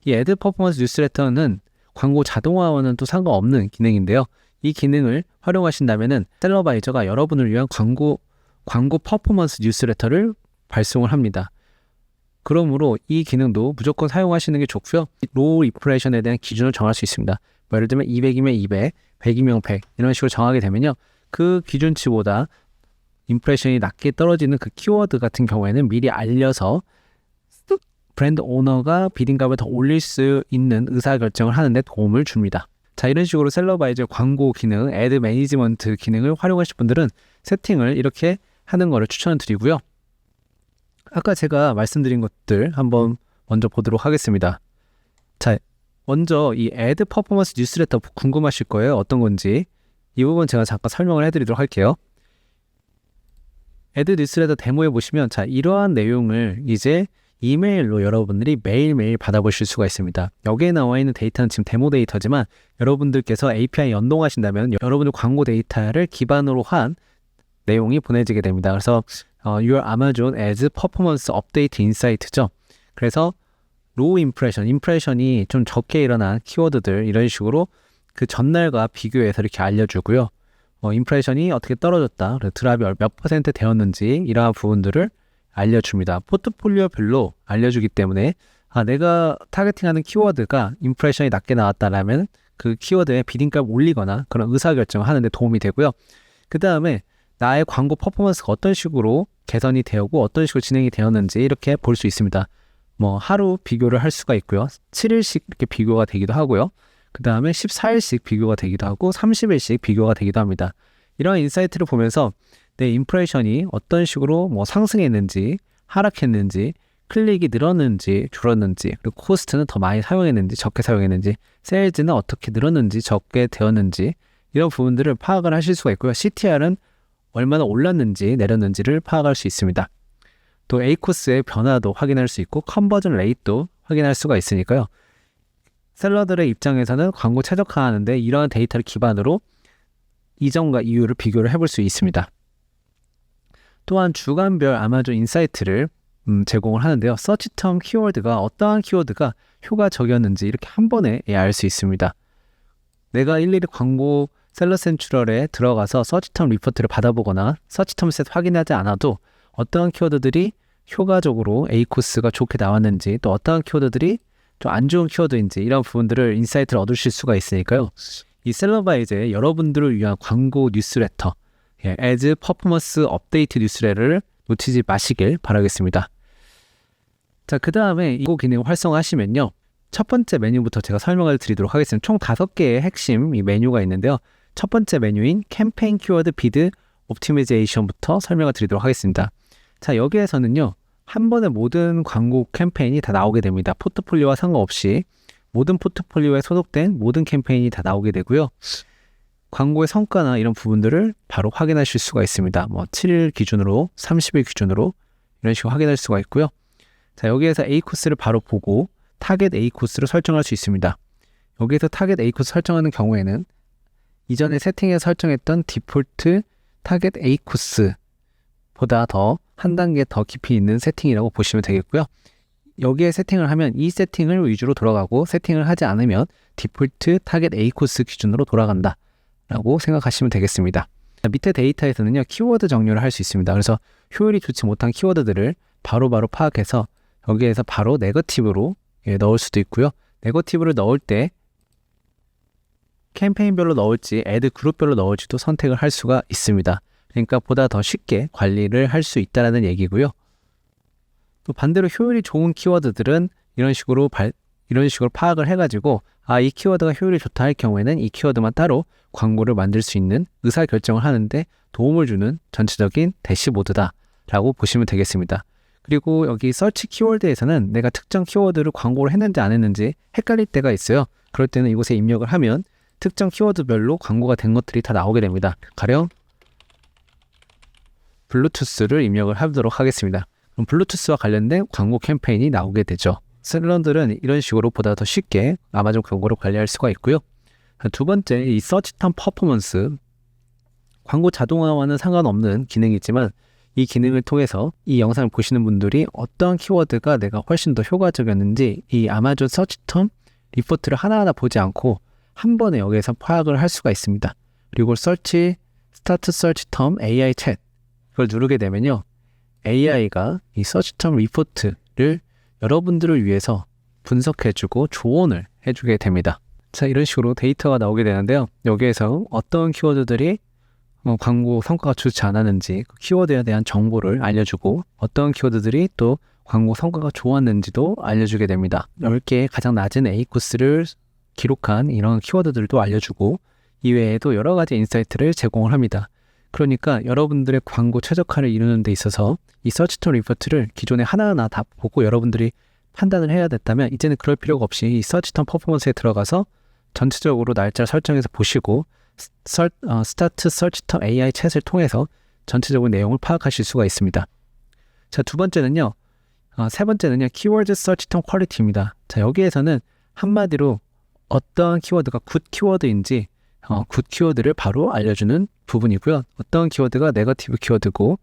이 애드 퍼포먼스 뉴스레터는 광고 자동화와는 또 상관없는 기능인데요. 이 기능을 활용하신다면은 셀러바이저가 여러분을 위한 광고 퍼포먼스 뉴스레터를 발송을 합니다. 그러므로 이 기능도 무조건 사용하시는 게 좋고요. 로우 임프레션에 대한 기준을 정할 수 있습니다. 예를 들면 200이면 200, 100이면 100 이런 식으로 정하게 되면요. 그 기준치보다 임프레션이 낮게 떨어지는 그 키워드 같은 경우에는 미리 알려서 브랜드 오너가 비딩값을 더 올릴 수 있는 의사결정을 하는 데 도움을 줍니다. 자, 이런 식으로 셀러바이저 광고 기능, 애드 매니지먼트 기능을 활용하실 분들은 세팅을 이렇게 하는 거를 추천을 드리고요. 아까 제가 말씀드린 것들 한번 먼저 보도록 하겠습니다. 자, 먼저 이 애드 퍼포먼스 뉴스레터 궁금하실 거예요. 어떤 건지. 이 부분 제가 잠깐 설명을 해드리도록 할게요. 애드 뉴스레터 데모에 보시면, 자, 이러한 내용을 이제 이메일로 여러분들이 매일매일 받아보실 수가 있습니다. 여기에 나와 있는 데이터는 지금 데모 데이터지만 여러분들께서 API 연동하신다면 여러분들 광고 데이터를 기반으로 한 내용이 보내지게 됩니다. 그래서 Your Amazon Ads Performance Update Insight죠. 그래서 로우 임프레션이 좀 적게 일어난 키워드들 이런 식으로 그 전날과 비교해서 이렇게 알려주고요. 임프레션이 어떻게 떨어졌다, 드랍이 몇 퍼센트 되었는지 이러한 부분들을 알려줍니다. 포트폴리오별로 알려주기 때문에 내가 타겟팅하는 키워드가 임프레션이 낮게 나왔다라면 그 키워드에 비딩값 올리거나 그런 의사결정을 하는 데 도움이 되고요. 그 다음에 나의 광고 퍼포먼스가 어떤 식으로 개선이 되었고 어떤 식으로 진행이 되었는지 이렇게 볼 수 있습니다. 하루 비교를 할 수가 있고요. 7일씩 이렇게 비교가 되기도 하고요. 그 다음에 14일씩 비교가 되기도 하고 30일씩 비교가 되기도 합니다. 이런 인사이트를 보면서 내 임프레션이 어떤 식으로 상승했는지 하락했는지 클릭이 늘었는지 줄었는지 그리고 코스트는 더 많이 사용했는지 적게 사용했는지 세일즈는 어떻게 늘었는지 적게 되었는지 이런 부분들을 파악을 하실 수가 있고요. CTR은 얼마나 올랐는지 내렸는지를 파악할 수 있습니다. 또 ACOS의 변화도 확인할 수 있고 컨버전 레이트도 확인할 수가 있으니까요. 셀러들의 입장에서는 광고 최적화하는데 이러한 데이터를 기반으로 이전과 이후를 비교를 해볼 수 있습니다. 또한 주간별 아마존 인사이트를 제공을 하는데요. 서치텀 키워드가 어떠한 키워드가 효과적이었는지 이렇게 한 번에 알 수 있습니다. 내가 일일이 광고 셀러 센트럴에 들어가서 서치텀 리포트를 받아보거나 서치텀 셋 확인하지 않아도 어떠한 키워드들이 효과적으로 ACOS가 좋게 나왔는지 또 어떠한 키워드들이 좀 안 좋은 키워드인지 이런 부분들을 인사이트를 얻으실 수가 있으니까요. 이 셀러바이즈의 여러분들을 위한 광고 뉴스레터 As 퍼포먼스 업데이트 뉴스레터를 놓치지 마시길 바라겠습니다. 자, 그 다음에 이 기능을 활성화하시면요. 첫 번째 메뉴부터 제가 설명을 드리도록 하겠습니다. 총 5개의 핵심 이 메뉴가 있는데요. 첫 번째 메뉴인 캠페인 키워드 비드 옵티미제이션부터 설명을 드리도록 하겠습니다. 자, 여기에서는요. 한 번에 모든 광고 캠페인이 다 나오게 됩니다. 포트폴리오와 상관없이 모든 포트폴리오에 소속된 모든 캠페인이 다 나오게 되고요. 광고의 성과나 이런 부분들을 바로 확인하실 수가 있습니다. 7일 기준으로 30일 기준으로 이런 식으로 확인할 수가 있고요. 자, 여기에서 ACOS를 바로 보고 타겟 ACOS를 설정할 수 있습니다. 여기에서 타겟 ACOS 설정하는 경우에는 이전에 세팅에 설정했던 디폴트 타겟 ACOS보다 더 한 단계 더 깊이 있는 세팅이라고 보시면 되겠고요. 여기에 세팅을 하면 이 세팅을 위주로 돌아가고 세팅을 하지 않으면 디폴트 타겟 ACOS 기준으로 돌아간다 라고 생각하시면 되겠습니다. 밑에 데이터에서는요, 키워드 정렬을 할 수 있습니다. 그래서 효율이 좋지 못한 키워드들을 바로바로 파악해서 여기에서 바로 네거티브로 넣을 수도 있고요. 네거티브를 넣을 때 캠페인별로 넣을지 애드 그룹별로 넣을지도 선택을 할 수가 있습니다. 그러니까 보다 더 쉽게 관리를 할 수 있다는 얘기고요. 또 반대로 효율이 좋은 키워드들은 이런 식으로 파악을 해가지고 이 키워드가 효율이 좋다 할 경우에는 이 키워드만 따로 광고를 만들 수 있는 의사결정을 하는데 도움을 주는 전체적인 대시보드다 라고 보시면 되겠습니다. 그리고 여기 서치 키워드에서는 내가 특정 키워드를 광고를 했는지 안 했는지 헷갈릴 때가 있어요. 그럴 때는 이곳에 입력을 하면 특정 키워드별로 광고가 된 것들이 다 나오게 됩니다. 가령 블루투스를 입력을 하도록 하겠습니다. 그럼 블루투스와 관련된 광고 캠페인이 나오게 되죠. 셀러들은 이런 식으로 보다 더 쉽게 아마존 광고를 관리할 수가 있고요. 두 번째, 이 서치텀 퍼포먼스. 광고 자동화와는 상관없는 기능이지만 이 기능을 통해서 이 영상을 보시는 분들이 어떤 키워드가 내가 훨씬 더 효과적이었는지 이 아마존 서치텀 리포트를 하나하나 보지 않고 한 번에 여기에서 파악을 할 수가 있습니다. 그리고 스타트 서치텀 AI 챗 이걸 누르게 되면요. AI가 이 서치텀 리포트를 여러분들을 위해서 분석해주고 조언을 해주게 됩니다. 자, 이런 식으로 데이터가 나오게 되는데요. 여기에서 어떤 키워드들이 광고 성과가 좋지 않았는지 그 키워드에 대한 정보를 알려주고 어떤 키워드들이 또 광고 성과가 좋았는지도 알려주게 됩니다. 10개의 가장 낮은 ACOS를 기록한 이런 키워드들도 알려주고 이외에도 여러 가지 인사이트를 제공을 합니다. 그러니까 여러분들의 광고 최적화를 이루는 데 있어서 이 서치텀 리포트를 기존에 하나하나 다 보고 여러분들이 판단을 해야 됐다면 이제는 그럴 필요가 없이 이 서치텀 퍼포먼스에 들어가서 전체적으로 날짜를 설정해서 보시고 스타트 서치텀 AI 챗을 통해서 전체적인 내용을 파악하실 수가 있습니다. 자, 세 번째는요. 키워드 서치텀 퀄리티입니다. 자, 여기에서는 한마디로 어떤 키워드가 굿 키워드인지 굿 키워드를 바로 알려주는 부분이고요. 어떤 키워드가 네거티브 키워드고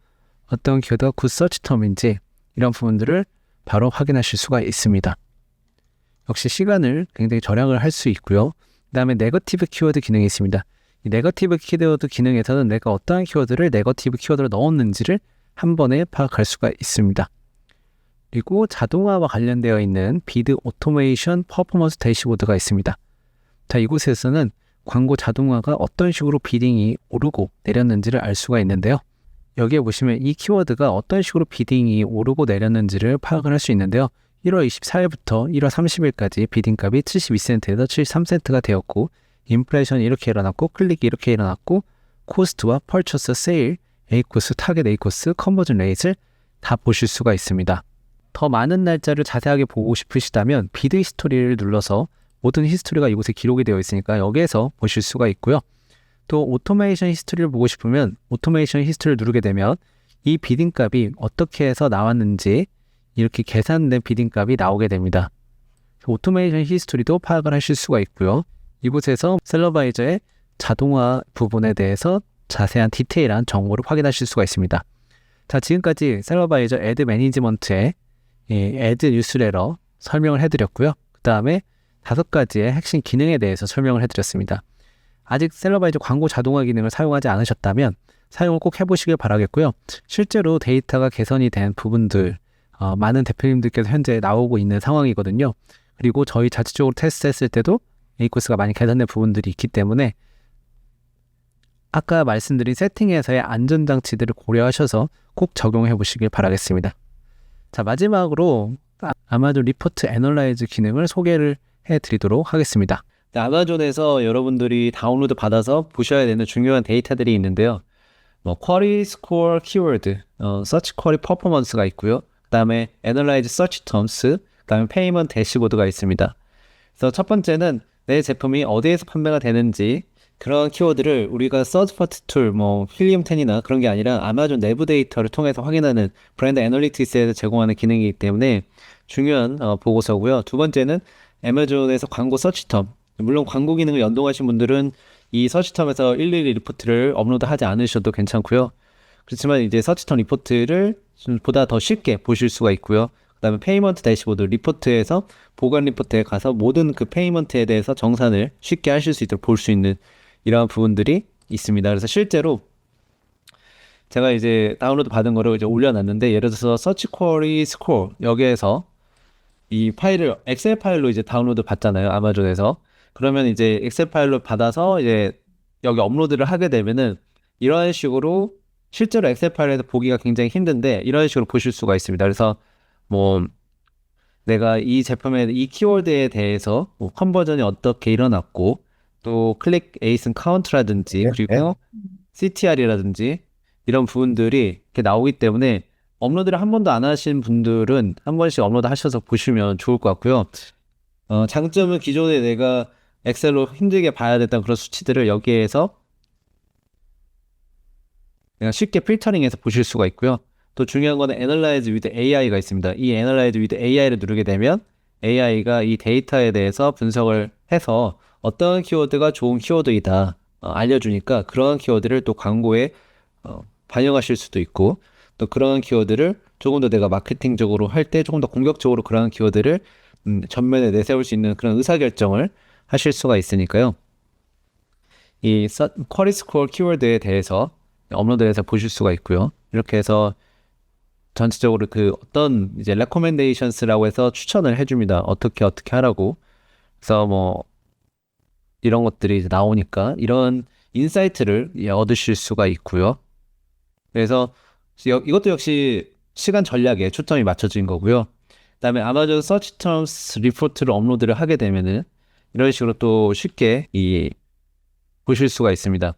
어떤 키워드가 굿 서치텀인지 이런 부분들을 바로 확인하실 수가 있습니다. 역시 시간을 굉장히 절약을 할 수 있고요. 그 다음에 네거티브 키워드 기능이 있습니다. 이 네거티브 키워드 기능에서는 내가 어떠한 키워드를 네거티브 키워드로 넣었는지를 한 번에 파악할 수가 있습니다. 그리고 자동화와 관련되어 있는 비드 오토메이션 퍼포먼스 대시보드가 있습니다. 자, 이곳에서는 광고 자동화가 어떤 식으로 비딩이 오르고 내렸는지를 알 수가 있는데요. 여기에 보시면 이 키워드가 어떤 식으로 비딩이 오르고 내렸는지를 파악을 할 수 있는데요. 1월 24일부터 1월 30일까지 비딩값이 72센트에서 73센트가 되었고 인플레이션이 이렇게 일어났고 클릭이 이렇게 일어났고 코스트와 펄처스, 세일, 에이코스, 타겟 에이코스, 컨버전 레이트를 다 보실 수가 있습니다. 더 많은 날짜를 자세하게 보고 싶으시다면 비드 히스토리를 눌러서 모든 히스토리가 이곳에 기록이 되어 있으니까 여기에서 보실 수가 있고요. 또 오토메이션 히스토리를 보고 싶으면 오토메이션 히스토리를 누르게 되면 이 비딩 값이 어떻게 해서 나왔는지 이렇게 계산된 비딩 값이 나오게 됩니다. 오토메이션 히스토리도 파악을 하실 수가 있고요. 이곳에서 셀러바이저의 자동화 부분에 대해서 자세한 디테일한 정보를 확인하실 수가 있습니다. 자, 지금까지 셀러바이저 애드 매니지먼트의 애드 뉴스레터 설명을 해드렸고요. 그 다음에 5가지의 핵심 기능에 대해서 설명을 해드렸습니다. 아직 셀러바이저 광고 자동화 기능을 사용하지 않으셨다면 사용을 꼭 해보시길 바라겠고요. 실제로 데이터가 개선이 된 부분들 많은 대표님들께서 현재 나오고 있는 상황이거든요. 그리고 저희 자체적으로 테스트했을 때도 에이코스가 많이 개선된 부분들이 있기 때문에 아까 말씀드린 세팅에서의 안전장치들을 고려하셔서 꼭 적용해 보시길 바라겠습니다. 자, 마지막으로 아마존 리포트 애널라이즈 기능을 소개를 해드리도록 하겠습니다. 아마존에서 여러분들이 다운로드 받아서 보셔야 되는 중요한 데이터들이 있는데요. 쿼리 스코어 키워드, 서치 쿼리 퍼포먼스가 있고요. 그 다음에 애널라이즈 서치 텀스, 그 다음에 페이먼트 대시보드가 있습니다. 그래서 첫 번째는 내 제품이 어디에서 판매가 되는지 그런 키워드를 우리가 서드파티 툴, 힐리움10이나 그런 게 아니라 아마존 내부 데이터를 통해서 확인하는 브랜드 애널리틱스에서 제공하는 기능이기 때문에 중요한 보고서고요. 두 번째는 아마존에서 광고 서치텀, 물론 광고 기능을 연동하신 분들은 이 서치텀에서 일일이 리포트를 업로드하지 않으셔도 괜찮고요. 그렇지만 이제 서치텀 리포트를 보다 더 쉽게 보실 수가 있고요. 그 다음에 페이먼트 대시보드 리포트에서 보관 리포트에 가서 모든 그 페이먼트에 대해서 정산을 쉽게 하실 수 있도록 볼 수 있는 이러한 부분들이 있습니다. 그래서 실제로 제가 이제 다운로드 받은 거를 이제 올려놨는데, 예를 들어서 서치 쿼리 스코어 여기에서 이 파일을 엑셀 파일로 이제 다운로드 받잖아요, 아마존에서. 그러면 이제 엑셀 파일로 받아서 이제 여기 업로드를 하게 되면은 이런 식으로 실제로 엑셀 파일에서 보기가 굉장히 힘든데 이런 식으로 보실 수가 있습니다. 그래서 내가 이 제품의 이 키워드에 대해서 컨버전이 어떻게 일어났고, 또 클릭 에이슨 카운트라든지 그리고 CTR이라든지 이런 부분들이 이렇게 나오기 때문에 업로드를 한 번도 안 하신 분들은 한 번씩 업로드 하셔서 보시면 좋을 것 같고요. 장점은 기존에 내가 엑셀로 힘들게 봐야 됐던 그런 수치들을 여기에서 그냥 쉽게 필터링해서 보실 수가 있고요. 또 중요한 거는 Analyze with AI가 있습니다. 이 Analyze with AI를 누르게 되면 AI가 이 데이터에 대해서 분석을 해서 어떤 키워드가 좋은 키워드이다 알려주니까 그런 키워드를 또 광고에 반영하실 수도 있고, 또 그런 키워드를 조금 더 내가 마케팅적으로 할 때 조금 더 공격적으로 그런 키워드를 전면에 내세울 수 있는 그런 의사결정을 하실 수가 있으니까요. 이 쿼리 스코어 키워드에 대해서 업로드해서 보실 수가 있고요. 이렇게 해서 전체적으로 그 어떤 이제 레코멘데이션스라고 해서 추천을 해줍니다. 어떻게 하라고. 그래서 이런 것들이 이제 나오니까 이런 인사이트를 얻으실 수가 있고요. 그래서 이것도 역시 시간 전략에 초점이 맞춰진 거고요. 그다음에 아마존 서치 텀스 리포트를 업로드를 하게 되면은 이런 식으로 또 쉽게 보실 수가 있습니다.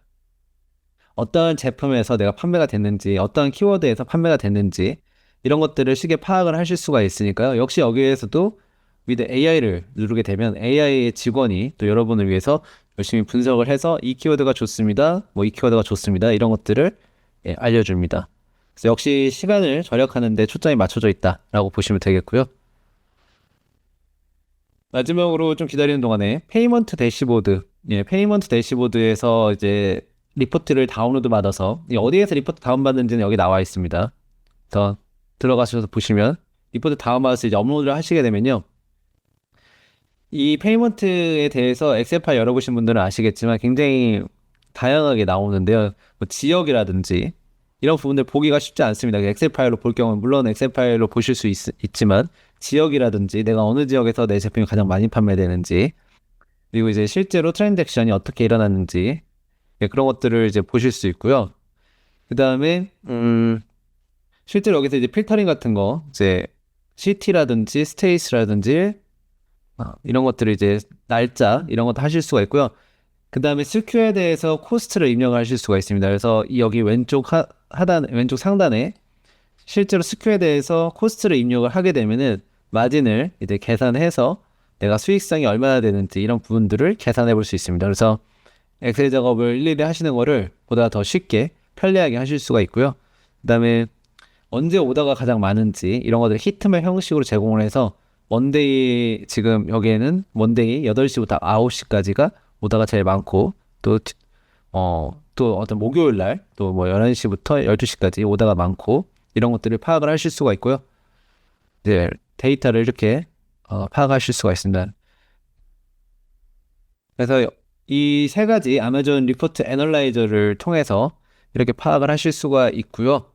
어떤 제품에서 내가 판매가 됐는지, 어떤 키워드에서 판매가 됐는지 이런 것들을 쉽게 파악을 하실 수가 있으니까요. 역시 여기에서도 with AI를 누르게 되면 AI의 직원이 또 여러분을 위해서 열심히 분석을 해서 이 키워드가 좋습니다, 이 키워드가 좋습니다, 이런 것들을 알려줍니다. 그래서 역시 시간을 절약하는 데 초점이 맞춰져 있다라고 보시면 되겠고요. 마지막으로 좀 기다리는 동안에 페이먼트 대시보드, 페이먼트 대시보드에서 이제 리포트를 다운로드 받아서 어디에서 리포트 다운받는지는 여기 나와 있습니다. 그래서 들어가셔서 보시면 리포트 다운받아서 이제 업로드를 하시게 되면요, 이 페이먼트에 대해서 엑셀 파일 열어보신 분들은 아시겠지만 굉장히 다양하게 나오는데요. 지역이라든지 이런 부분들 보기가 쉽지 않습니다. 엑셀 파일로 볼 경우는 물론 엑셀 파일로 보실 수 있지만 지역이라든지 내가 어느 지역에서 내 제품이 가장 많이 판매되는지, 그리고 이제 실제로 트랜잭션이 어떻게 일어났는지 그런 것들을 이제 보실 수 있고요. 그 다음에 실제로 여기서 이제 필터링 같은 거, 이제 시티라든지 스테이스라든지 이런 것들을 이제 날짜 이런 것도 하실 수가 있고요. 그 다음에 스큐에 대해서 코스트를 입력하실 수가 있습니다. 그래서 여기 왼쪽 왼쪽 상단에 실제로 스큐에 대해서 코스트를 입력을 하게 되면은 마진을 이제 계산해서 내가 수익성이 얼마나 되는지 이런 부분들을 계산해 볼 수 있습니다. 그래서 엑셀 작업을 일일이 하시는 거를 보다 더 쉽게 편리하게 하실 수가 있고요. 그 다음에 언제 오더가 가장 많은지 이런 것들 히트맵 형식으로 제공을 해서 먼데이, 지금 여기에는 먼데이 8시부터 9시까지가 오더가 제일 많고, 또 어떤 목요일 날 또 뭐 11시부터 12시까지 오더가 많고, 이런 것들을 파악을 하실 수가 있고요. 이제 데이터를 이렇게 파악하실 수가 있습니다. 그래서 이 세 가지 아마존 리포트 애널라이저를 통해서 이렇게 파악을 하실 수가 있고요.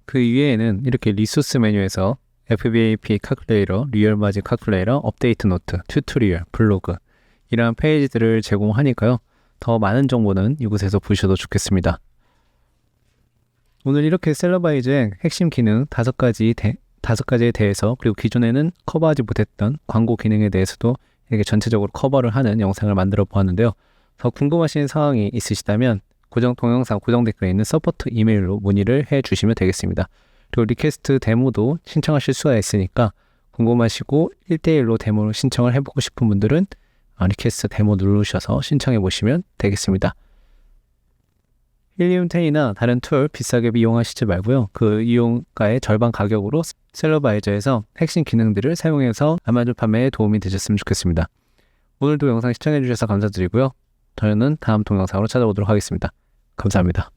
그 위에는 이렇게 리소스 메뉴에서 FBAP calculator, 리얼 마진 calculator, 업데이트 노트, 튜토리얼, 블로그 이러한 페이지들을 제공하니까요. 더 많은 정보는 이곳에서 보셔도 좋겠습니다. 오늘 이렇게 셀러바이저의 핵심 기능 5가지에 대해서, 그리고 기존에는 커버하지 못했던 광고 기능에 대해서도 이렇게 전체적으로 커버를 하는 영상을 만들어 보았는데요. 더 궁금하신 사항이 있으시다면 고정 동영상 고정 댓글에 있는 서포트 이메일로 문의를 해 주시면 되겠습니다. 그리고 리퀘스트 데모도 신청하실 수가 있으니까 궁금하시고 1대1로 데모를 신청을 해보고 싶은 분들은 리퀘스트 데모 누르셔서 신청해 보시면 되겠습니다. 힐리움 10이나 다른 툴 비싸게 이용하시지 말고요. 그 이용가의 절반 가격으로 셀러바이저에서 핵심 기능들을 사용해서 아마존 판매에 도움이 되셨으면 좋겠습니다. 오늘도 영상 시청해 주셔서 감사드리고요. 저는 다음 동영상으로 찾아오도록 하겠습니다. 감사합니다.